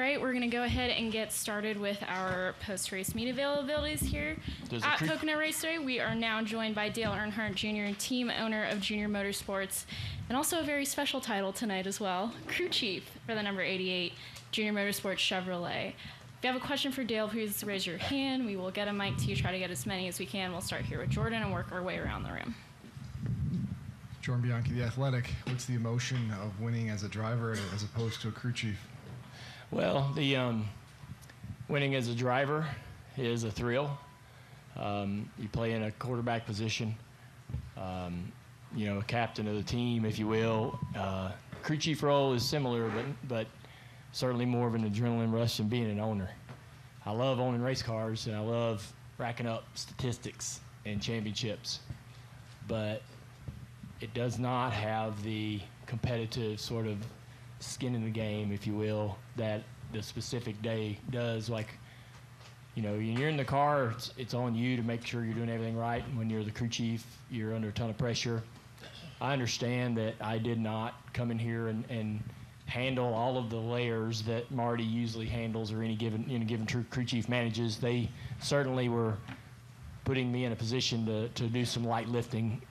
right, we're going to go ahead and get started with our post-race meet availabilities here at Pocono Raceway. We are now joined by Dale Earnhardt Jr., team owner of Junior Motorsports, and also a very special title tonight as well, crew chief for the number 88 Junior Motorsports Chevrolet. If you have a question for Dale, please raise your hand. We will get a mic to you, try to get as many as we can. We'll start here with Jordan and work our way around the room. Jordan Bianchi, The Athletic. What's the emotion of winning as a driver as opposed to a crew chief? Well, the winning as a driver is a thrill. You play in a quarterback position, a captain of the team, if you will. Crew chief role is similar, but certainly more of an adrenaline rush than being an owner. I love owning race cars, and I love racking up statistics and championships, but it does not have the competitive sort of skin in the game, if you will, that the specific day does. Like, when you're in the car, it's on you to make sure you're doing everything right. And when you're the crew chief, you're under a ton of pressure. I understand that I did not come in here and handle all of the layers that Marty usually handles or any given crew chief manages. They certainly were putting me in a position to do some light lifting.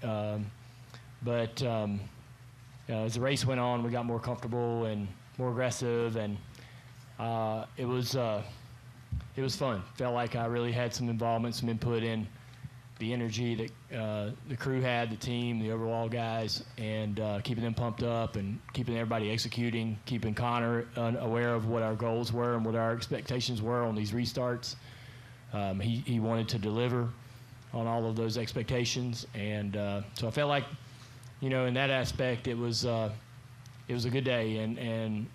But as the race went on, we got more comfortable and more aggressive, and it was fun. Felt like I really had some involvement, some input in the energy that the crew had, the team, the overall guys, and keeping them pumped up and keeping everybody executing, keeping Connor aware of what our goals were and what our expectations were on these restarts. He wanted to deliver on all of those expectations, and so I felt like, in that aspect, it was a good day, and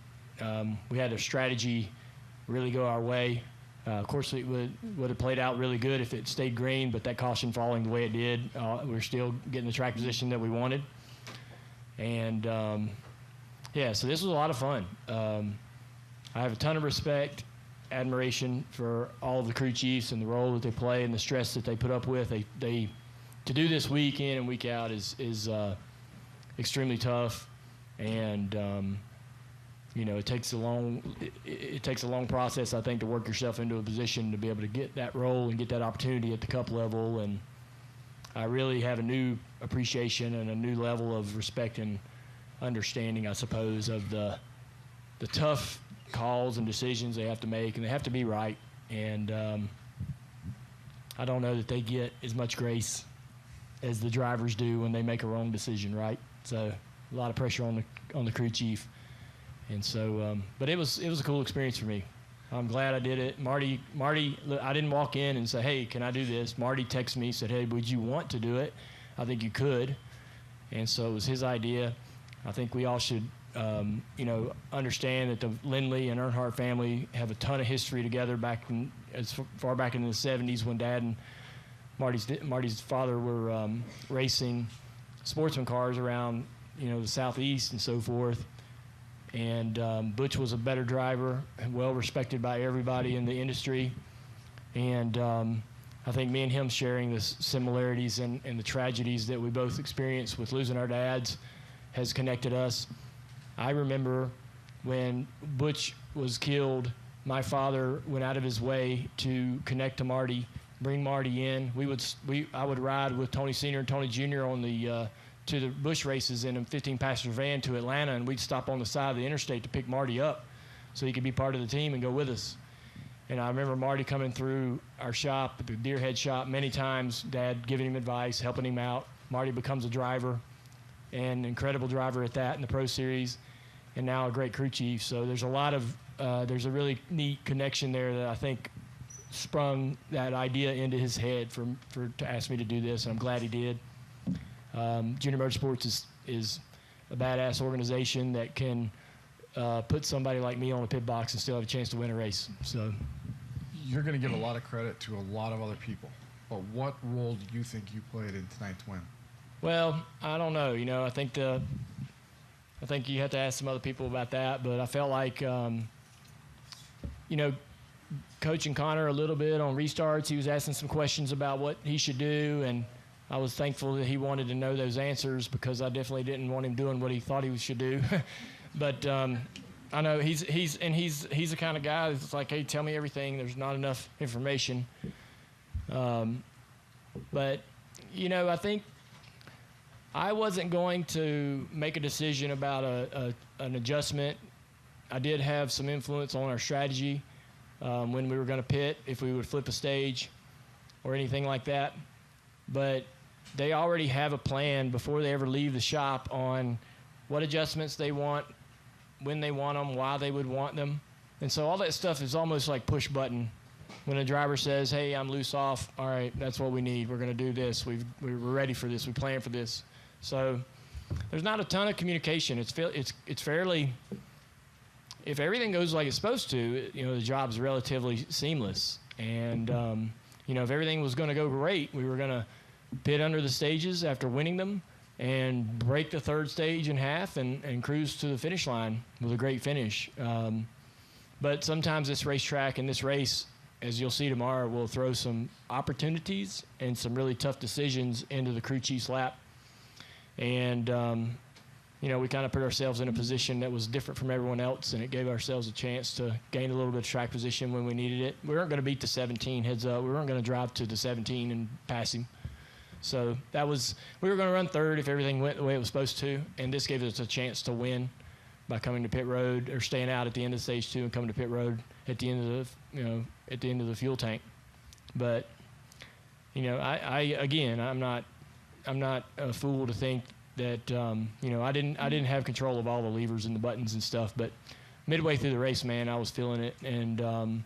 we had a strategy really go our way. Of course, it would have played out really good if it stayed green, but that caution falling the way it did, we're still getting the track position that we wanted. And, so this was a lot of fun. I have a ton of respect, admiration for all of the crew chiefs and the role that they play and the stress that they put up with. They to do this week in and week out is extremely tough, and it takes a long process, I think, to work yourself into a position to be able to get that role and get that opportunity at the Cup level. And I really have a new appreciation and a new level of respect and understanding, I suppose, of the tough calls and decisions they have to make, and they have to be right. And I don't know that they get as much grace as the drivers do when they make a wrong decision, right? So a lot of pressure on the crew chief, and so but it was a cool experience for me. I'm glad I did it. Marty, I didn't walk in and say, "Hey, can I do this?" Marty texted me, said, "Hey, would you want to do it? I think you could," and so it was his idea. I think we all should understand that the Lindley and Earnhardt family have a ton of history together as far back into the 70s when Dad and Marty's father were racing sportsman cars around, the Southeast and so forth. And Butch was a better driver and well respected by everybody in the industry. And I think me and him sharing the similarities and the tragedies that we both experienced with losing our dads has connected us. I remember when Butch was killed, my father went out of his way to connect to Marty, bring Marty in. I would ride with Tony Sr. and Tony Jr. on to the Busch races in a 15-passenger van to Atlanta, and we'd stop on the side of the interstate to pick Marty up so he could be part of the team and go with us. And I remember Marty coming through our shop, the Deerhead shop, many times, Dad giving him advice, helping him out. Marty becomes a driver, and an incredible driver at that in the Pro Series, and now a great crew chief. So there's a really neat connection there that I think sprung that idea into his head to ask me to do this, and I'm glad he did. Junior Motorsports is a badass organization that can put somebody like me on a pit box and still have a chance to win a race. So you're going to give a lot of credit to a lot of other people, but what role do you think you played in tonight's win? Well, I don't know. I think you have to ask some other people about that, but I felt like coaching Connor a little bit on restarts. He was asking some questions about what he should do, and I was thankful that he wanted to know those answers because I definitely didn't want him doing what he thought he should do. But I know he's the kind of guy that's like, hey, tell me everything. There's not enough information. But, you know, I think I wasn't going to make a decision about an adjustment. I did have some influence on our strategy when we were going to pit, if we would flip a stage or anything like that. But they already have a plan before they ever leave the shop on what adjustments they want, when they want them, why they would want them. And so all that stuff is almost like push button. When a driver says, hey, I'm loose off, all right, that's what we need. We're going to do this. We're ready for this. We plan for this. So there's not a ton of communication. It's fairly, if everything goes like it's supposed to, you know, the job's relatively seamless. And, you know, if everything was going to go great, we were going to pit under the stages after winning them and break the third stage in half and cruise to the finish line with a great finish. But sometimes this racetrack and this race, as you'll see tomorrow, will throw some opportunities and some really tough decisions into the crew chief's lap. And, you know, we kind of put ourselves in a position that was different from everyone else, and it gave ourselves a chance to gain a little bit of track position when we needed it. We weren't going to beat the 17, heads up. We weren't going to drive to the 17 and pass him. So we were going to run third if everything went the way it was supposed to, and this gave us a chance to win by coming to pit road or staying out at the end of stage 2 and coming to pit road at the end of the fuel tank. But, you know, I'm not a fool to think that, you know, I didn't have control of all the levers and the buttons and stuff, but midway through the race, man, I was feeling it, and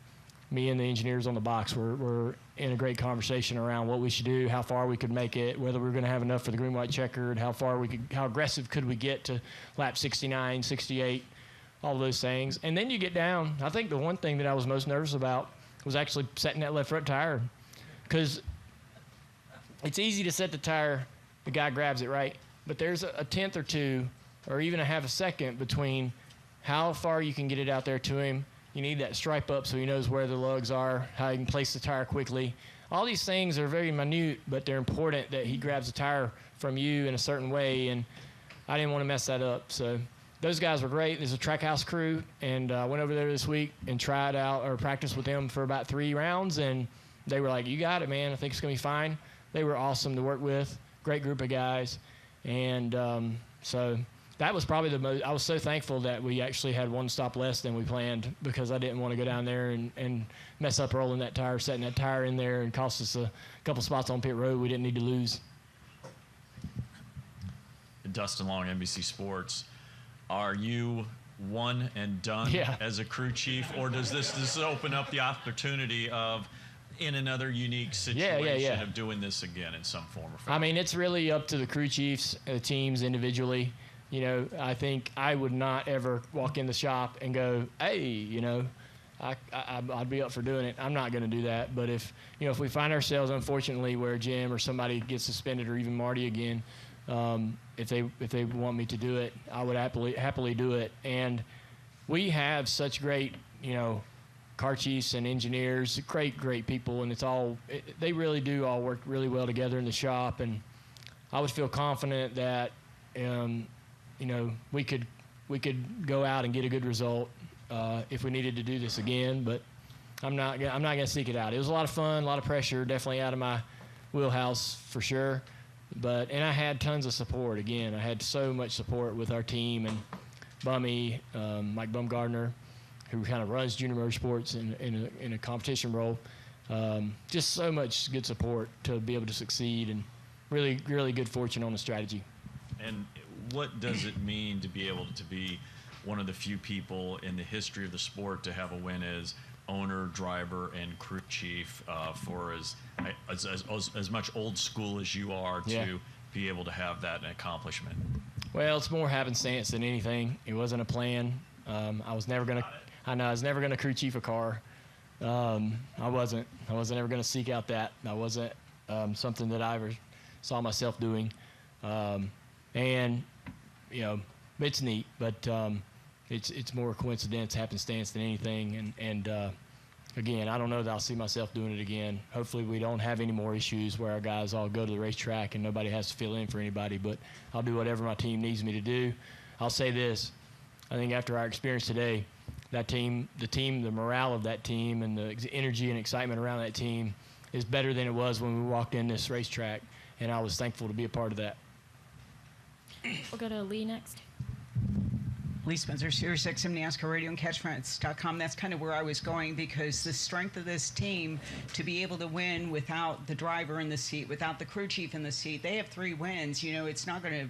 me and the engineers on the box were in a great conversation around what we should do, how far we could make it, whether we were going to have enough for the green, white checkered, how aggressive could we get to lap 69, 68, all those things. And then you get down. I think the one thing that I was most nervous about was actually setting that left front tire, because it's easy to set the tire, the guy grabs it, right? But there's a tenth or two, or even a half a second between how far you can get it out there to him. You need that stripe up so he knows where the lugs are, how he can place the tire quickly. All these things are very minute, but they're important that he grabs the tire from you in a certain way, and I didn't want to mess that up. So those guys were great. There's a track house crew, and I went over there this week and tried out or practiced with them for about 3 rounds, and they were like, you got it, man. I think it's going to be fine. They were awesome to work with, great group of guys. And so that was probably the most – I was so thankful that we actually had one stop less than we planned, because I didn't want to go down there and mess up rolling that tire, setting that tire in there, and cost us a couple spots on pit road we didn't need to lose. Dustin Long, NBC Sports. Are you one and done as a crew chief, or does this open up the opportunity of – in another unique situation of doing this again in some form or fashion? I mean, it's really up to the crew chiefs, teams individually. You know, I think I would not ever walk in the shop and go, hey, you know, I'd be up for doing it. I'm not going to do that. But if we find ourselves, unfortunately, where Jim or somebody gets suspended, or even Marty again, if they want me to do it, I would happily do it. And we have such great, you know, car chiefs and engineers, great people, and they really do all work really well together in the shop. And I would feel confident that you know, we could go out and get a good result if we needed to do this again. But I'm not gonna seek it out. It was a lot of fun, a lot of pressure, definitely out of my wheelhouse for sure. And I had tons of support. Again, I had so much support with our team and Bummy, Mike Bumgardner, who kind of runs junior motorsports in a competition role. Just so much good support to be able to succeed, and really, really good fortune on the strategy. And what does it mean to be able to be one of the few people in the history of the sport to have a win as owner, driver, and crew chief for as much old school as you are to be able to have that accomplishment? Well, it's more happenstance than anything. It wasn't a plan. I was never gonna crew chief a car. I wasn't ever gonna seek out that. That wasn't something that I ever saw myself doing. And you know, it's neat, but it's more coincidence, happenstance than anything. And again, I don't know that I'll see myself doing it again. Hopefully we don't have any more issues where our guys all go to the racetrack and nobody has to fill in for anybody, but I'll do whatever my team needs me to do. I'll say this, I think after our experience today, that team, the morale of that team and the energy and excitement around that team is better than it was when we walked in this racetrack, and I was thankful to be a part of that. We'll go to Lee next. Lee Spencer, Sirius XM NASCAR Radio and CatchFront.com. That's kind of where I was going, because the strength of this team to be able to win without the driver in the seat, without the crew chief in the seat. They have 3 wins. You know, it's not going to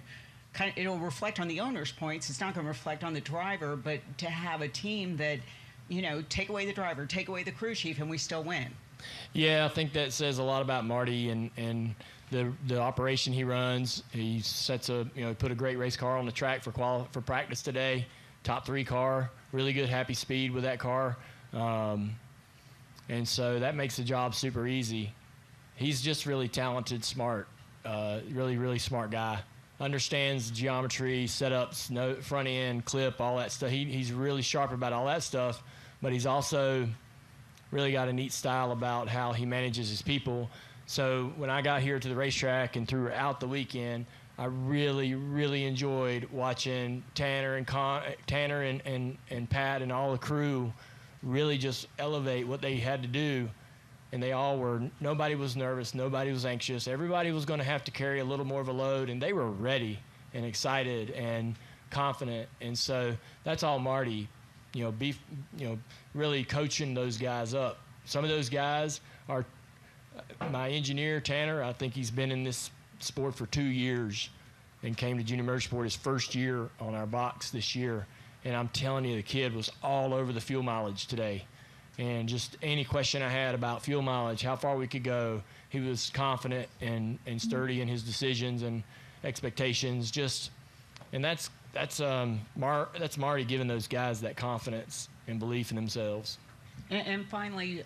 it'll reflect on the owner's points. It's not going to reflect on the driver, but to have a team that, you know, take away the driver, take away the crew chief, and we still win. Yeah, I think that says a lot about Marty and the operation he runs. He put a great race car on the track for practice today. Top 3 car, really good, happy speed with that car. And so that makes the job super easy. He's just really talented, smart, really, really smart guy. Understands geometry, setups, front end, clip, all that stuff. He's really sharp about all that stuff, but he's also really got a neat style about how he manages his people. So when I got here to the racetrack and throughout the weekend, I really, really enjoyed watching Tanner and Pat and all the crew really just elevate what they had to do. And they all were, nobody was nervous, nobody was anxious. Everybody was going to have to carry a little more of a load, and they were ready and excited and confident. And so that's all Marty, really coaching those guys up. Some of those guys are, my engineer, Tanner, I think he's been in this sport for 2 years and came to Junior Motorsport his first year on our box this year. And I'm telling you, the kid was all over the fuel mileage today. And just any question I had about fuel mileage, how far we could go, he was confident and sturdy in his decisions and expectations. And that's Marty giving those guys that confidence and belief in themselves. And finally,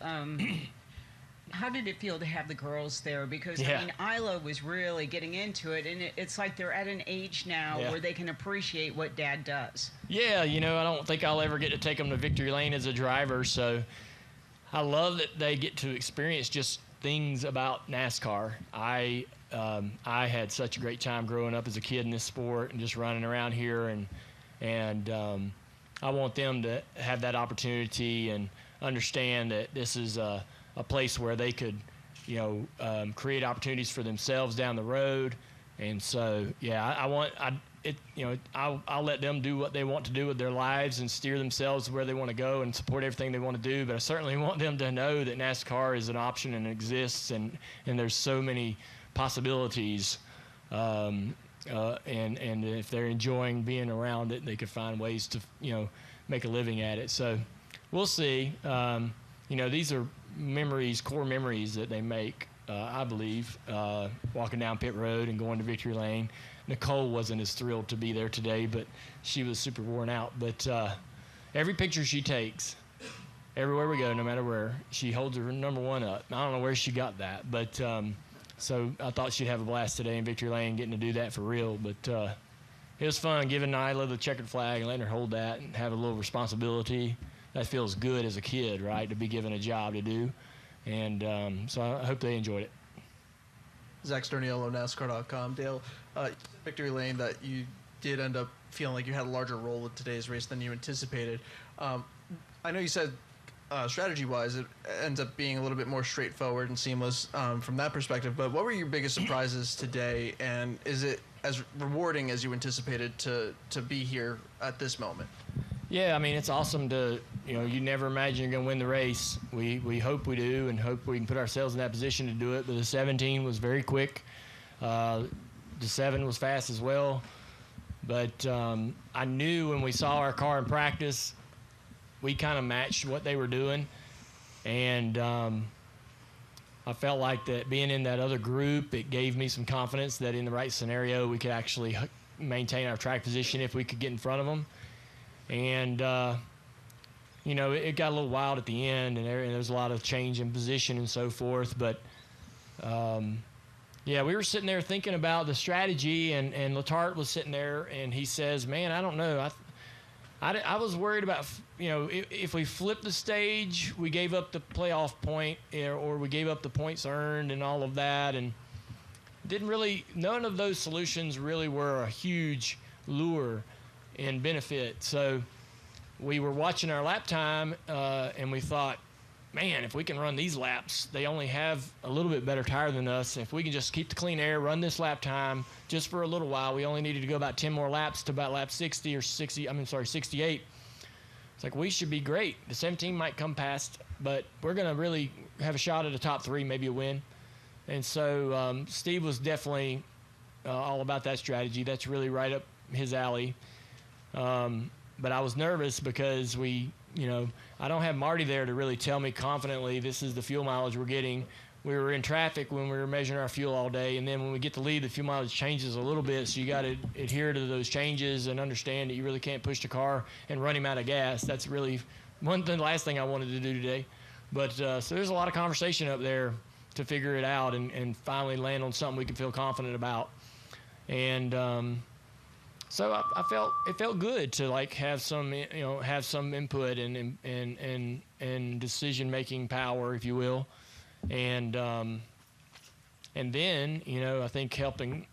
how did it feel to have the girls there? Because, Yeah. I mean, Isla was really getting into it, and it's like they're at an age now where they can appreciate what Dad does. Yeah, I don't think I'll ever get to take them to victory lane as a driver, so I love that they get to experience just things about NASCAR. I had such a great time growing up as a kid in this sport and just running around here, and I want them to have that opportunity and understand that this is a place where they could, create opportunities for themselves down the road. And so, I'll let them do what they want to do with their lives and steer themselves where they want to go and support everything they want to do. But I certainly want them to know that NASCAR is an option and exists, and there's so many possibilities. And if they're enjoying being around it, they could find ways to, make a living at it. So we'll see. These are core memories that they make, I believe, walking down pit road and going to victory lane. Nicole wasn't as thrilled to be there today, but she was super worn out. But every picture she takes, everywhere we go, no matter where, she holds her number 1 up. I don't know where she got that, but so I thought she'd have a blast today in victory lane, getting to do that for real. But it was fun giving Nyla the checkered flag and letting her hold that and have a little responsibility. That feels good as a kid, right, to be given a job to do. And so I hope they enjoyed it. Zach Sterniello, NASCAR.com. Dale, victory lane, that you did end up feeling like you had a larger role with today's race than you anticipated. I know you said strategy-wise it ends up being a little bit more straightforward and seamless from that perspective, but what were your biggest surprises today, and is it as rewarding as you anticipated to be here at this moment? Yeah, I mean, it's awesome to, you never imagine you're going to win the race. We hope we do and hope we can put ourselves in that position to do it. But the 17 was very quick. The 7 was fast as well. But I knew when we saw our car in practice, we kind of matched what they were doing. And I felt like that being in that other group, it gave me some confidence that in the right scenario, we could actually maintain our track position if we could get in front of them. And, it got a little wild at the end, and there was a lot of change in position and so forth. But, we were sitting there thinking about the strategy, and Letarte was sitting there, and he says, man, I don't know. I was worried about, if we flipped the stage, we gave up the playoff point, or we gave up the points earned and all of that. And none of those solutions really were a huge lure. in benefit. So we were watching our lap time, and we thought, man, if we can run these laps, they only have a little bit better tire than us. If we can just keep the clean air, run this lap time just for a little while, we only needed to go about 10 more laps to about lap 68. It's like, we should be great. The 17 might come past, but we're going to really have a shot at a top 3, maybe a win. And so Steve was definitely all about that strategy. That's really right up his alley. But I was nervous because I don't have Marty there to really tell me confidently this is the fuel mileage we're getting. We were in traffic when we were measuring our fuel all day, and then when we get to lead, the fuel mileage changes a little bit, so you got to adhere to those changes and understand that you really can't push the car and run him out of gas. That's really the last thing I wanted to do today. But so there's a lot of conversation up there to figure it out and finally land on something we can feel confident about. And so I felt it felt good to have some input and decision making power, if you will, and then I think helping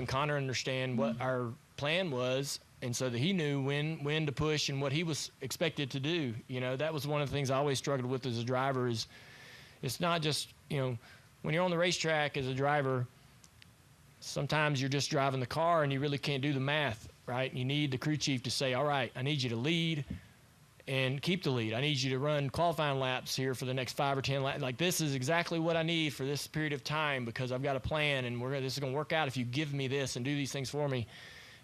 Connor understand what our plan was, and so that he knew when to push and what he was expected to do. That was one of the things I always struggled with as a driver. Is it's not just when you're on the racetrack as a driver. Sometimes you're just driving the car and you really can't do the math, right? You need the crew chief to say, all right, I need you to lead and keep the lead. I need you to run qualifying laps here for the next 5 or 10 laps. Like, this is exactly what I need for this period of time because I've got a plan and this is going to work out if you give me this and do these things for me.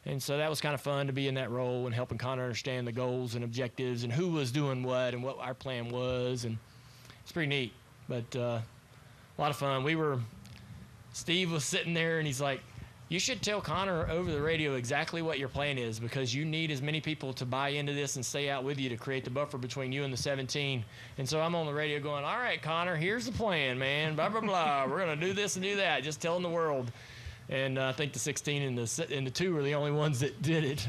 And so that was kind of fun to be in that role and helping Connor understand the goals and objectives and who was doing what and what our plan was. And it's pretty neat, but a lot of fun. Steve was sitting there and he's like, you should tell Connor over the radio exactly what your plan is because you need as many people to buy into this and stay out with you to create the buffer between you and the 17. And so I'm on the radio going, all right, Connor, here's the plan, man, blah, blah, blah. We're going to do this and do that, just telling the world. And I think the 16 and the 2 were the only ones that did it.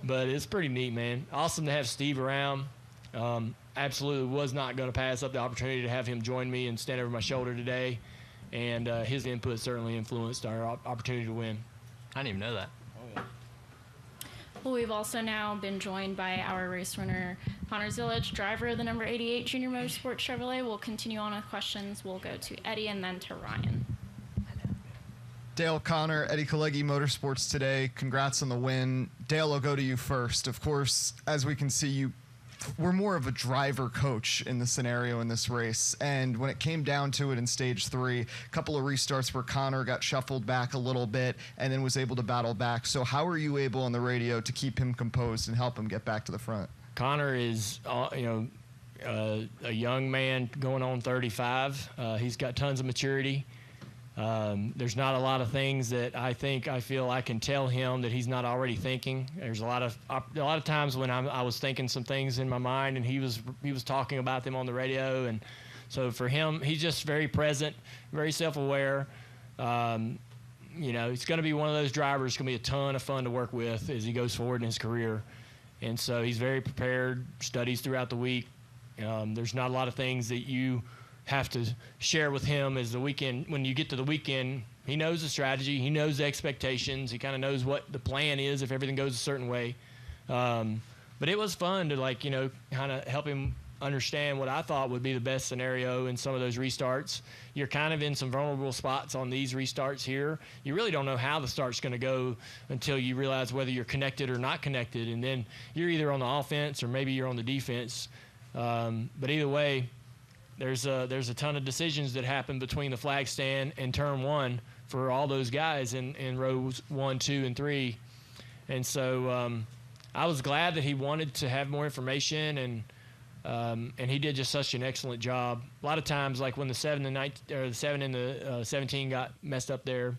But it's pretty neat, man. Awesome to have Steve around. Absolutely was not going to pass up the opportunity to have him join me and stand over my shoulder today. And his input certainly influenced our opportunity to win. I didn't even know that. Well, we've also now been joined by our race winner, Connor Zilisch, driver of the number 88 Junior Motorsports Chevrolet. We'll continue on with questions. We'll go to Eddie and then to Ryan. Dale, Connor, Eddie Kalegi Motorsports today. Congrats on the win. Dale, I'll go to you first. Of course, as we can see, we're more of a driver coach in the scenario in this race. And when it came down to it in stage 3, a couple of restarts where Connor got shuffled back a little bit and then was able to battle back. So how are you able on the radio to keep him composed and help him get back to the front? Connor is, a young man going on 35. He's got tons of maturity. There's not a lot of things that I feel I can tell him that he's not already thinking. There's a lot of times when I was thinking some things in my mind and he was talking about them on the radio. And so for him, he's just very present, very self-aware. He's going to be one of those drivers. It's going to be a ton of fun to work with as he goes forward in his career. And so he's very prepared, studies throughout the week. There's not a lot of things that you have to share with him as the weekend. When you get to the weekend, he knows the strategy, he knows the expectations, he kind of knows what the plan is if everything goes a certain way. But it was fun to kind of help him understand what I thought would be the best scenario in some of those restarts. You're kind of in some vulnerable spots on these restarts here. You really don't know how the start's going to go until you realize whether you're connected or not connected, and then you're either on the offense or maybe you're on the defense. But either way, there's a ton of decisions that happen between the flag stand and turn 1 for all those guys in rows 1, 2, and 3. And so I was glad that he wanted to have more information, and he did just such an excellent job. A lot of times, like when the 7 and the 17 got messed up there,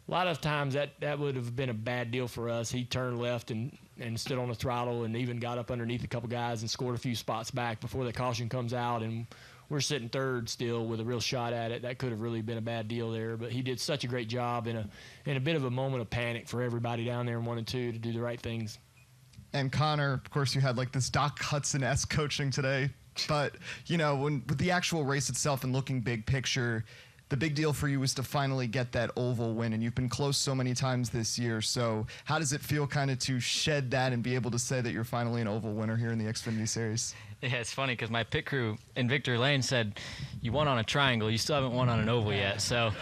a lot of times that would have been a bad deal for us. He turned left and stood on the throttle and even got up underneath a couple guys and scored a few spots back before the caution comes out, and we're sitting third still with a real shot at it. That could have really been a bad deal there, but he did such a great job in a bit of a moment of panic for everybody down there in 1 and 2 to do the right things. And Connor, of course, you had this Doc Hudson-esque coaching today, but with the actual race itself and looking big picture, the big deal for you was to finally get that oval win, and you've been close so many times this year. So how does it feel kind of to shed that and be able to say that you're finally an oval winner here in the Xfinity Series? Yeah, it's funny because my pit crew in Victory Lane said, you won on a triangle, you still haven't won on an oval yet. So,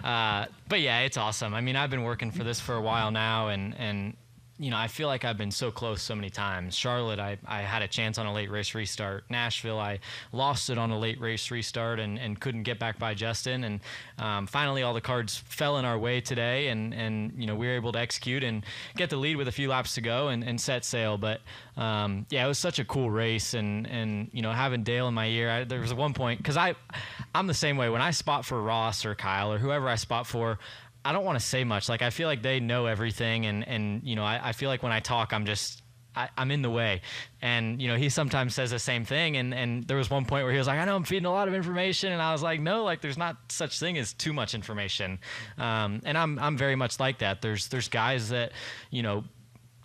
but yeah, it's awesome. I mean, I've been working for this for a while now, and you know, I feel like I've been so close so many times. Charlotte, I had a chance on a late race restart. Nashville, I lost it on a late race restart and couldn't get back by Justin. And finally, all the cards fell in our way today, and you know, we were able to execute and get the lead with a few laps to go and set sail. But yeah, it was such a cool race, and you know, having Dale in my ear, there was one point, because I'm the same way. When I spot for Ross or Kyle or whoever I spot for, I don't want to say much. Like, I feel like they know everything, and you know, I feel like when I talk, I'm in the way. And you know, he sometimes says the same thing, and there was one point where he was like, I know I'm feeding a lot of information, and I was like, no, like, there's not such thing as too much information. And I'm very much like that. There's guys that, you know,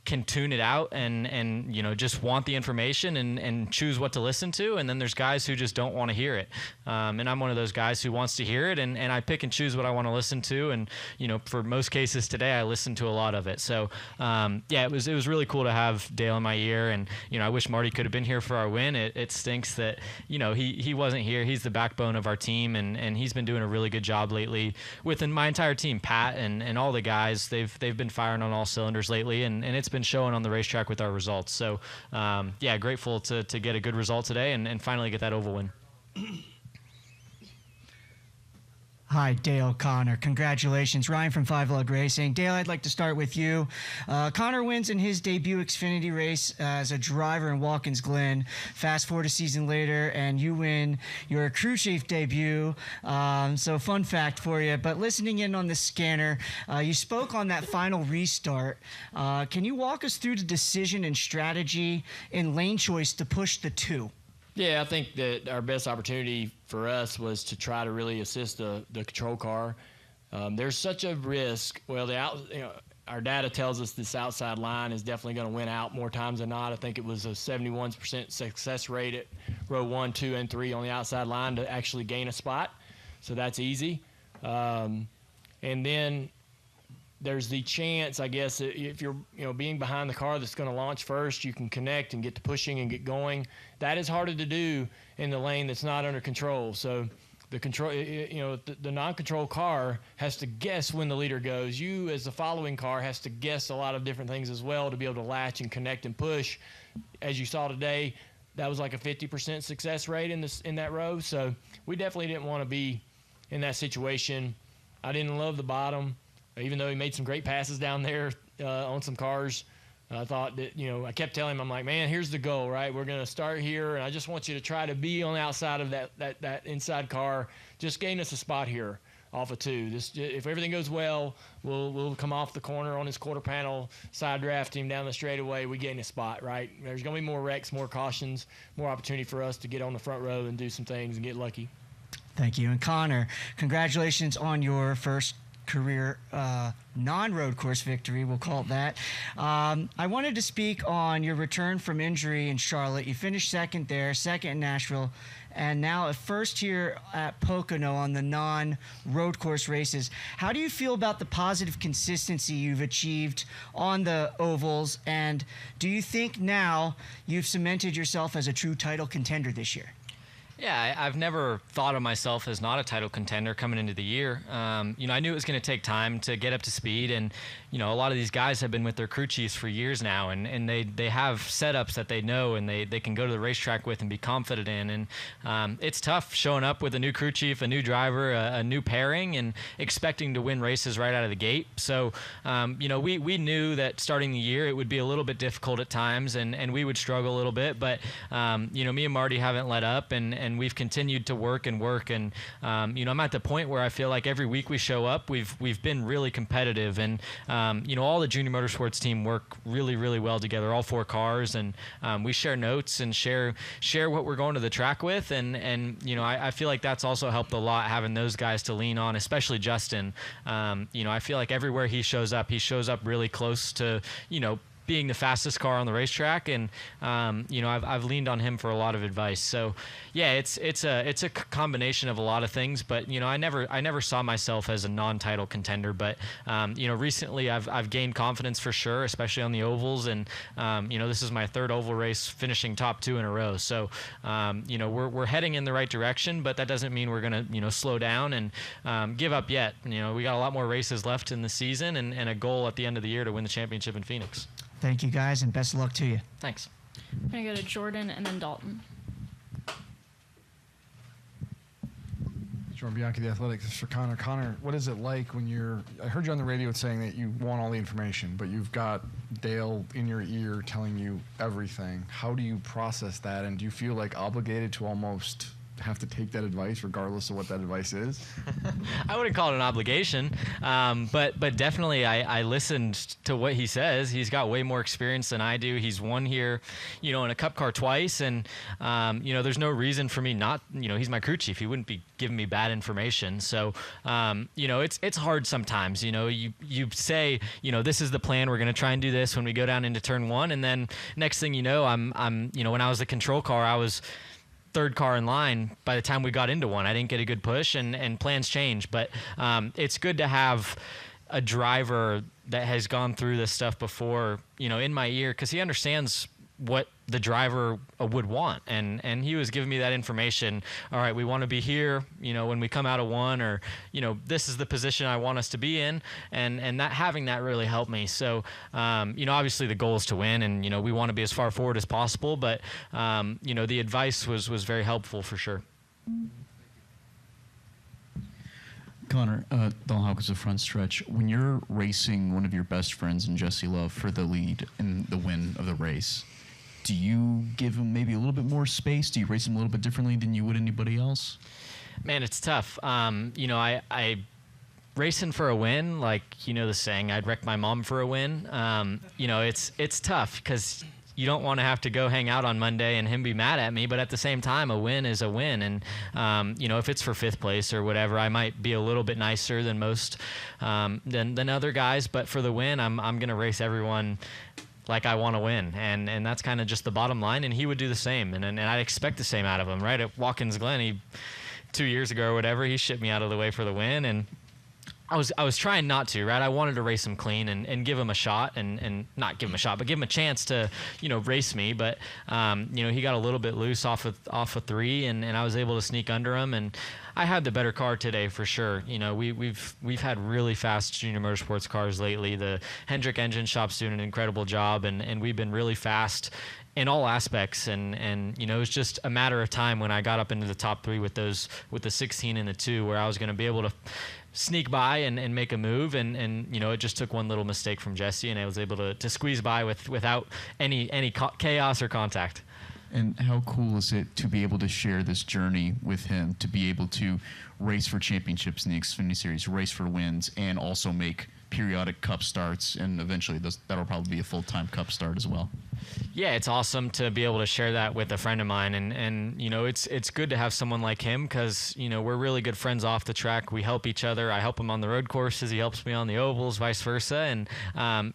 can tune it out and you know, just want the information and choose what to listen to, and then there's guys who just don't want to hear it, and I'm one of those guys who wants to hear it, and I pick and choose what I want to listen to, and you know, for most cases today I listened to a lot of it. So yeah, it was really cool to have Dale in my ear, and you know, I wish Marty could have been here for our win. It stinks that, you know, he wasn't here. He's the backbone of our team, and he's been doing a really good job lately with my entire team. Pat and all the guys, they've been firing on all cylinders lately, and it's been showing on the racetrack with our results. So yeah, grateful to get a good result today and finally get that oval win. Hi, Dale, Connor. Congratulations. Ryan from Five Lug Racing. Dale, I'd like to start with you. Connor wins in his debut Xfinity race as a driver in Watkins Glen. Fast forward a season later, and you win your crew chief debut. So fun fact for you. But listening in on the scanner, you spoke on that final restart. Can you walk us through the decision and strategy in lane choice to push the two? Yeah, I think that our best opportunity for us was to try to really assist the control car. There's such a risk. Well, our data tells us this outside line is definitely going to win out more times than not. I think it was a 71% success rate at row 1, 2, and 3 on the outside line to actually gain a spot. So that's easy. And then there's the chance, I guess, if you're being behind the car that's going to launch first, you can connect and get to pushing and get going. That is harder to do in the lane that's not under control. So the control, the non-control car has to guess when the leader goes. You, as the following car, has to guess a lot of different things as well to be able to latch and connect and push. As you saw today, that was like a 50% success rate in that row. So we definitely didn't want to be in that situation. I didn't love the bottom. Even though he made some great passes down there on some cars, I thought that, I kept telling him, I'm like, man, here's the goal, right? We're going to start here, and I just want you to try to be on the outside of that inside car. Just gain us a spot here off of 2. If everything goes well, we'll come off the corner on his quarter panel, side draft him down the straightaway. We gain a spot, right? There's going to be more wrecks, more cautions, more opportunity for us to get on the front row and do some things and get lucky. Thank you. And Connor, congratulations on your first career non-road course victory, we'll call it that. I wanted to speak on your return from injury in Charlotte. You finished second there, second in Nashville, and now a first here at Pocono on the non-road course races. How do you feel about the positive consistency you've achieved on the ovals, and do you think now you've cemented yourself as a true title contender this year? Yeah, I've never thought of myself as not a title contender coming into the year. I knew it was going to take time to get up to speed, and a lot of these guys have been with their crew chiefs for years now, and they have setups that they know and they can go to the racetrack with and be confident in. And it's tough showing up with a new crew chief, a new driver, a new pairing, and expecting to win races right out of the gate. So, we knew that starting the year it would be a little bit difficult at times, and we would struggle a little bit. But, me and Marty haven't let up, and we've continued to work. And I'm at the point where I feel like every week we show up, we've been really competitive, and all the junior motorsports team work really, really well together, all 4 cars, and we share notes and share what we're going to the track with, and I feel like that's also helped a lot, having those guys to lean on, especially Justin. I feel like everywhere he shows up really close to being the fastest car on the racetrack, and I've leaned on him for a lot of advice. So yeah, it's a combination of a lot of things, but I never saw myself as a non-title contender, but recently I've gained confidence for sure, especially on the ovals, and this is my third oval race, finishing top 2 in a row. So we're heading in the right direction, but that doesn't mean we're gonna slow down and give up yet. We got a lot more races left in the season, and a goal at the end of the year to win the championship in Phoenix. Thank you, guys, and best of luck to you. Thanks. We're going to go to Jordan and then Dalton. Jordan Bianchi, the Athletics for Connor. Connor, what is it like when I heard you on the radio saying that you want all the information, but you've got Dale in your ear telling you everything. How do you process that, and do you feel like obligated to almost have to take that advice regardless of what that advice is? I wouldn't call it an obligation, but definitely I listened to what he says. He's got way more experience than I do. He's won here, in a Cup car twice, and there's no reason for me not. He's my crew chief. He wouldn't be giving me bad information. So it's hard sometimes. You say this is the plan. We're going to try and do this when we go down into turn 1, and then next thing you know, I'm when I was the control car, I was third car in line by the time we got into one. I didn't get a good push, and plans change. But it's good to have a driver that has gone through this stuff before, in my ear, because he understands what the driver would want, and he was giving me that information. All right, we want to be here, when we come out of one, or this is the position I want us to be in, and that having that really helped me. So obviously the goal is to win, and we want to be as far forward as possible, but the advice was very helpful for sure. Connor, Don Hawkins, the front stretch. When you're racing one of your best friends in Jesse Love for the lead and the win of the race, do you give him maybe a little bit more space? Do you race him a little bit differently than you would anybody else? Man, it's tough. I racing for a win, like the saying, I'd wreck my mom for a win. It's tough because you don't want to have to go hang out on Monday and him be mad at me, but at the same time, a win is a win. And, if it's for 5th place or whatever, I might be a little bit nicer than most, than other guys. But for the win, I'm going to race everyone like I want to win. And that's kind of just the bottom line. And he would do the same. And I'd expect the same out of him, right? At Watkins Glen, 2 years ago or whatever, he shipped me out of the way for the win. And I was trying not to, right? I wanted to race him clean and give him a shot, and not give him a shot, but give him a chance to, race me. But, he got a little bit loose off of 3, and I was able to sneak under him. And I had the better car today for sure. We've had really fast junior motorsports cars lately. The Hendrick engine shop's doing an incredible job, and we've been really fast in all aspects, and it was just a matter of time when I got up into the top 3 with the 16 and the 2, where I was going to be able to sneak by and make a move, and it just took one little mistake from Jesse, and I was able to squeeze by without any chaos or contact. And how cool is it to be able to share this journey with him, to be able to race for championships in the Xfinity Series, race for wins, and also make periodic Cup starts, and eventually that'll probably be a full-time Cup start as well. Yeah, it's awesome to be able to share that with a friend of mine, and it's good to have someone like him, because we're really good friends off the track. We help each other. I help him on the road courses, he helps me on the ovals, vice versa, and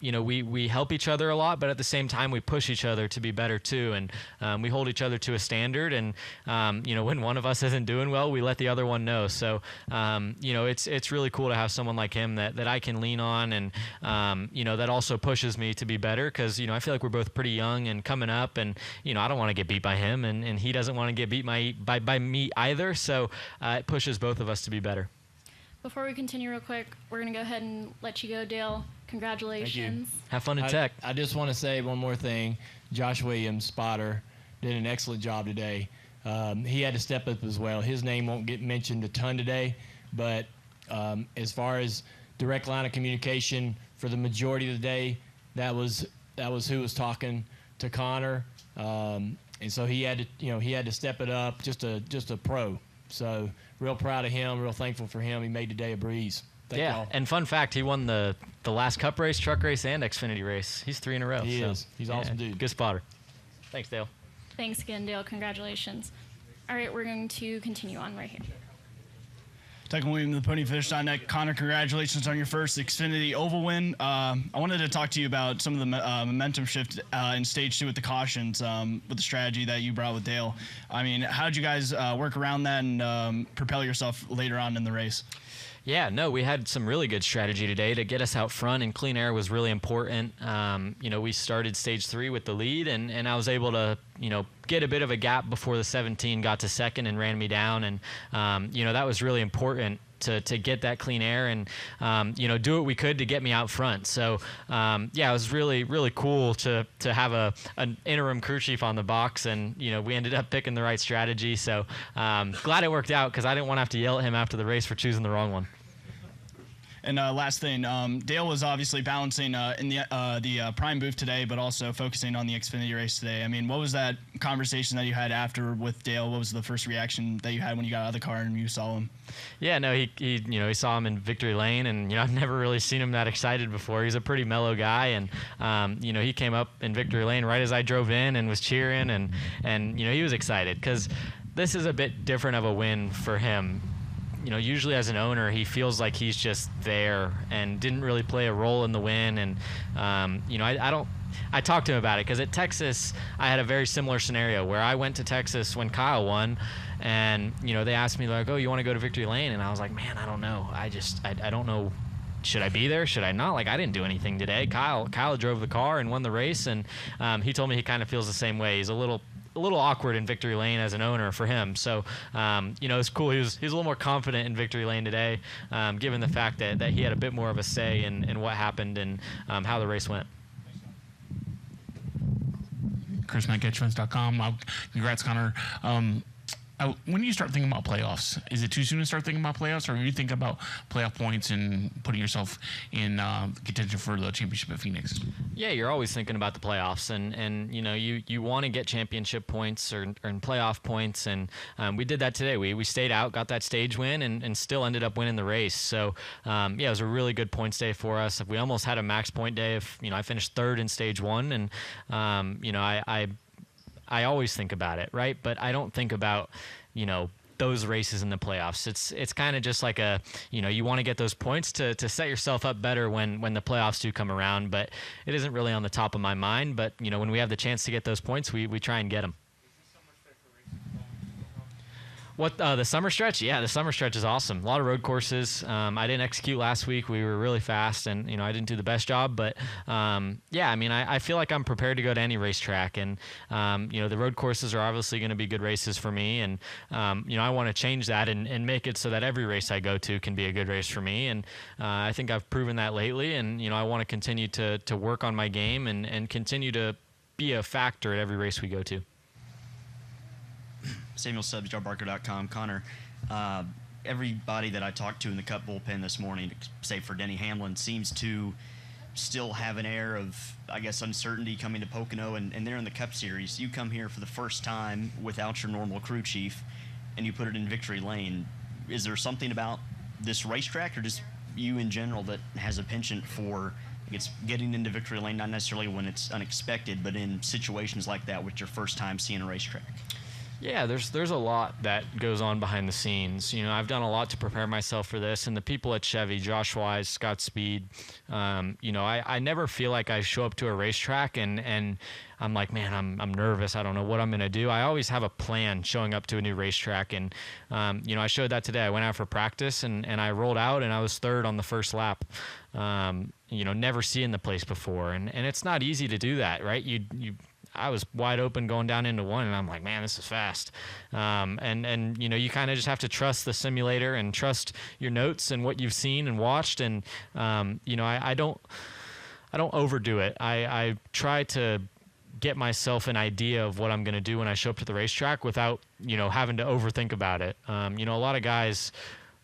we help each other a lot, but at the same time we push each other to be better too, and we hold each other to a standard, and when one of us isn't doing well, we let the other one know. So it's really cool to have someone like him that I can lean on, and that also pushes me to be better, because I feel like we're both pretty young and coming up, and I don't want to get beat by him, and he doesn't want to get beat by me either, so it pushes both of us to be better. Before we continue real quick, we're going to go ahead and let you go, Dale. Congratulations. Thank you. Have fun in tech. I just want to say one more thing. Josh Williams, spotter, did an excellent job today. He had to step up as well. His name won't get mentioned a ton today, but as far as direct line of communication for the majority of the day, that was who was talking to Connor, and so he had to step it up. Just a pro. So real proud of him. Real thankful for him. He made today a breeze. Thank y'all. And fun fact, he won the last Cup race, truck race, and Xfinity race. He's 3 in a row. He is. He's awesome dude. Good spotter. Thanks, Dale. Thanks again, Dale. Congratulations. All right, we're going to continue on right here. Declan Williams of the PonyFish.net. Connor, congratulations on your first Xfinity Oval win. I wanted to talk to you about some of the momentum shift in Stage 2 with the cautions, with the strategy that you brought with Dale. I mean, how did you guys work around that and propel yourself later on in the race? Yeah, no, we had some really good strategy today to get us out front, and clean air was really important. We started Stage 3 with the lead, and I was able to, get a bit of a gap before the 17 got to second and ran me down, and, that was really important to get that clean air and, do what we could to get me out front. So, it was really, really cool to have an interim crew chief on the box, and, we ended up picking the right strategy. So glad it worked out, because I didn't want to have to yell at him after the race for choosing the wrong one. And last thing, Dale was obviously balancing in the Prime booth today, but also focusing on the Xfinity race today. I mean, what was that conversation that you had after with Dale? What was the first reaction that you had when you got out of the car and you saw him? Yeah, no, he saw him in victory lane, and I've never really seen him that excited before. He's a pretty mellow guy, and he came up in victory lane right as I drove in and was cheering, and he was excited because this is a bit different of a win for him. Usually as an owner, he feels like he's just there and didn't really play a role in the win. And, I talked to him about it because at Texas, I had a very similar scenario where I went to Texas when Kyle won, and, they asked me like, oh, you want to go to victory lane? And I was like, man, I don't know. I don't know. Should I be there? Should I not? Like, I didn't do anything today. Kyle drove the car and won the race. And, he told me he kind of feels the same way. He's a little awkward in victory lane as an owner for him. So, it's cool. He was a little more confident in victory lane today, given the fact that he had a bit more of a say in what happened and how the race went. Chris Knight, CatchFence.com. Congrats, Connor. When do you start thinking about playoffs? Is it too soon to start thinking about playoffs, or do you think about playoff points and putting yourself in contention for the championship at Phoenix? Yeah, you're always thinking about the playoffs, and you want to get championship points or playoff points, and we did that today. We stayed out, got that stage win, and still ended up winning the race. So it was a really good points day for us. We almost had a max point day. I finished third in stage 1, and I always think about it, right? But I don't think about, those races in the playoffs. It's kind of just like you want to get those points to set yourself up better when the playoffs do come around. But it isn't really on the top of my mind. But, when we have the chance to get those points, we try and get them. What the summer stretch? Yeah, the summer stretch is awesome. A lot of road courses. I didn't execute last week. We were really fast, and I didn't do the best job. But I feel like I'm prepared to go to any racetrack, and the road courses are obviously going to be good races for me, and I want to change that and make it so that every race I go to can be a good race for me. And I think I've proven that lately, and I want to continue to work on my game and continue to be a factor at every race we go to. Samuel Stubbs, JarBarker.com. Connor, everybody that I talked to in the Cup bullpen this morning, save for Denny Hamlin, seems to still have an air of, I guess, uncertainty coming to Pocono, and they're in the Cup Series. You come here for the first time without your normal crew chief, and you put it in victory lane. Is there something about this racetrack, or just you in general, that has a penchant for getting into victory lane, not necessarily when it's unexpected, but in situations like that with your first time seeing a racetrack? Yeah, there's a lot that goes on behind the scenes. I've done a lot to prepare myself for this, and the people at Chevy, Josh Wise, Scott Speed, I never feel like I show up to a racetrack and I'm like, man, I'm nervous. I don't know what I'm going to do. I always have a plan showing up to a new racetrack, and I showed that today. I went out for practice and I rolled out, and I was third on the first lap. Never seeing the place before, and it's not easy to do that, right? I was wide open going down into one, and I'm like, man, this is fast. And you kind of just have to trust the simulator and trust your notes and what you've seen and watched. And, I don't overdo it. I try to get myself an idea of what I'm going to do when I show up to the racetrack without, having to overthink about it. A lot of guys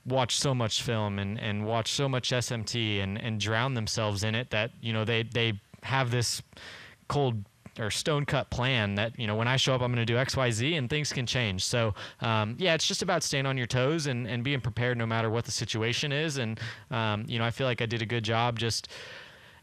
watch so much film and watch so much SMT and drown themselves in it that, they have this cold or stone cut plan that, when I show up, I'm going to do X, Y, Z, and things can change. So, it's just about staying on your toes and being prepared no matter what the situation is. And, I feel like I did a good job just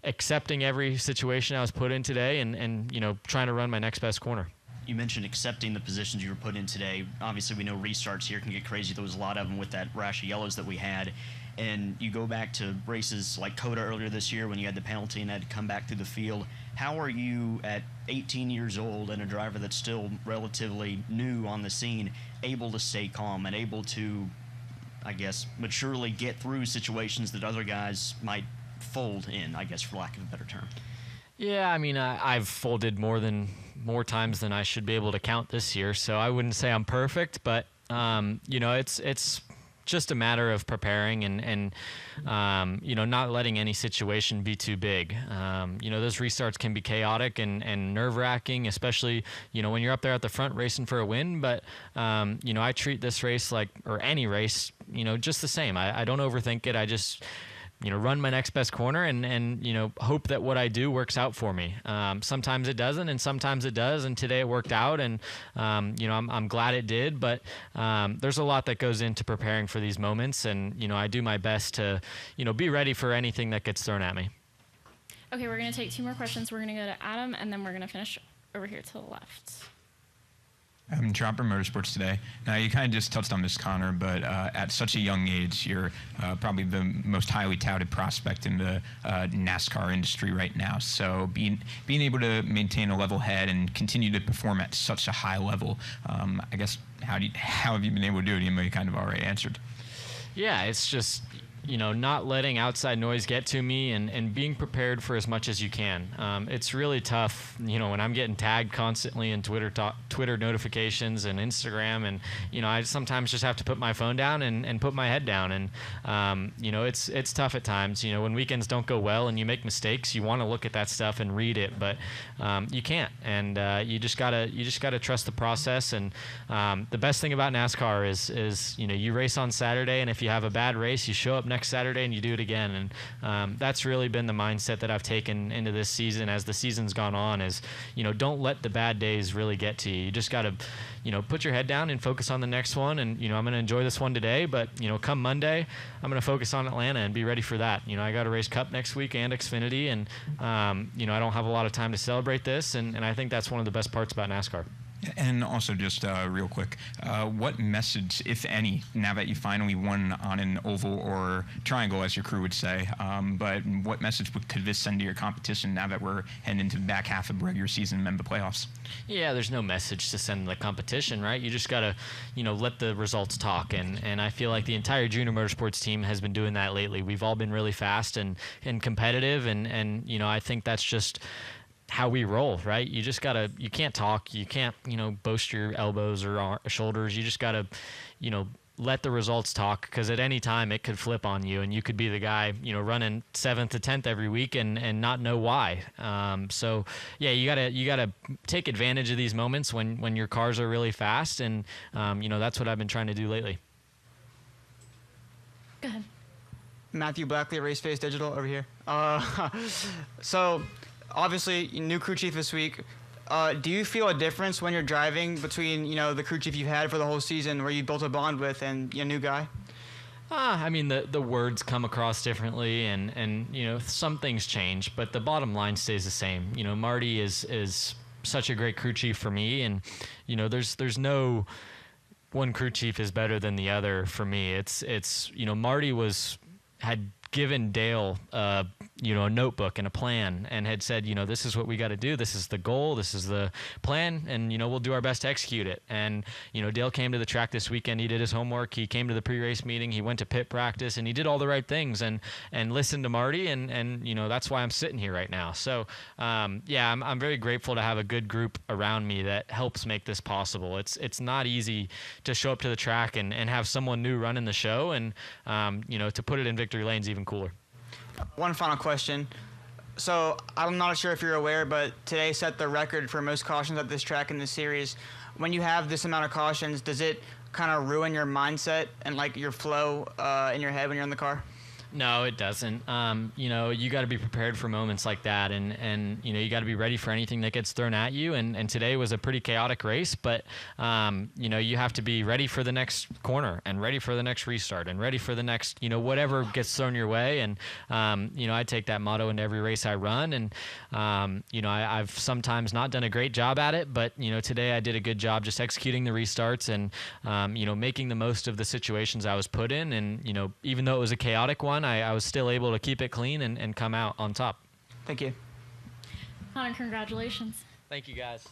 accepting every situation I was put in today and trying to run my next best corner. you mentioned accepting the positions you were put in today. Obviously, we know restarts here can get crazy. There was a lot of them with that rash of yellows that we had. And you go back to races like Coda earlier this year when you had the penalty and had to come back through the field. How are you at 18 years old and a driver that's still relatively new on the scene able to stay calm and able to, I guess, maturely get through situations that other guys might fold in, I guess, for lack of a better term? Yeah, I mean, I've folded more times than I should be able to count this year, so I wouldn't say I'm perfect, but it's just a matter of preparing and not letting any situation be too big. Those restarts can be chaotic and nerve-wracking, especially when you're up there at the front racing for a win. But I treat this race or any race, just the same. I don't overthink it. I just run my next best corner and hope that what I do works out for me. Sometimes it doesn't, and sometimes it does. And today it worked out, and I'm glad it did. But there's a lot that goes into preparing for these moments, and I do my best to be ready for anything that gets thrown at me. Okay, we're gonna take 2 more questions. We're gonna go to Adam, and then we're gonna finish over here to the left. Chopper Motorsports today. Now, you kind of just touched on this, Connor, but at such a young age, you're probably the most highly touted prospect in the NASCAR industry right now. So being able to maintain a level head and continue to perform at such a high level, I guess, how have you been able to do it? You kind of already answered. Yeah, it's just not letting outside noise get to me and being prepared for as much as you can. It's really tough, when I'm getting tagged constantly in Twitter notifications and Instagram, and, I sometimes just have to put my phone down and put my head down. And, it's tough at times. When weekends don't go well and you make mistakes, you want to look at that stuff and read it, but you can't. And you just gotta trust the process. And the best thing about NASCAR is you race on Saturday, and if you have a bad race, you show up next Saturday and you do it again. And that's really been the mindset that I've taken into this season as the season's gone on is, don't let the bad days really get to you. You just got to, put your head down and focus on the next one. And, I'm going to enjoy this one today, but, come Monday, I'm going to focus on Atlanta and be ready for that. I got to race Cup next week and Xfinity, and, I don't have a lot of time to celebrate this. And I think that's one of the best parts about NASCAR. And also, just real quick, what message, if any, now that you finally won on an oval or triangle, as your crew would say, but what message could this send to your competition now that we're heading into the back half of the regular season and the playoffs? Yeah, there's no message to send the competition, right? You just got to, let the results talk. And I feel like the entire junior motorsports team has been doing that lately. We've all been really fast and competitive, and I think that's just how we roll, right? You can't talk, you can't, boast your elbows or shoulders. You just gotta, let the results talk, because at any time it could flip on you and you could be the guy, running 7th to 10th every week and not know why. So yeah, you gotta take advantage of these moments when your cars are really fast, and that's what I've been trying to do lately. Go ahead. Matthew Blackley, Raceface Digital over here. So obviously, new crew chief this week. Do you feel a difference when you're driving between, the crew chief you've had for the whole season, where you built a bond with, and a new guy? I mean, the words come across differently, and some things change, but the bottom line stays the same. Marty is such a great crew chief for me, and there's no one crew chief is better than the other for me. It's Marty had given Dale a notebook and a plan, and had said, this is what we got to do. This is the goal. This is the plan. And, we'll do our best to execute it. And, Dale came to the track this weekend. He did his homework. He came to the pre-race meeting. He went to pit practice, and he did all the right things and listened to Marty. And that's why I'm sitting here right now. So, I'm very grateful to have a good group around me that helps make this possible. It's not easy to show up to the track and have someone new running the show. And, to put it in victory lane's even cooler. One final question. So I'm not sure if you're aware, but today set the record for most cautions at this track in the series. When you have this amount of cautions, does it kind of ruin your mindset and your flow in your head when you're in the car? No, it doesn't. You know, you got to be prepared for moments like that, and you know, you got to be ready for anything that gets thrown at you. And today was a pretty chaotic race, but you know, you have to be ready for the next corner, and ready for the next restart, and ready for the next, you know, whatever gets thrown your way. And you know, I take that motto into every race I run. And you know, I've sometimes not done a great job at it, but you know, today I did a good job just executing the restarts and you know, making the most of the situations I was put in. And you know, even though it was a chaotic one, I was still able to keep it clean and come out on top. Thank you. Connor, congratulations. Thank you, guys.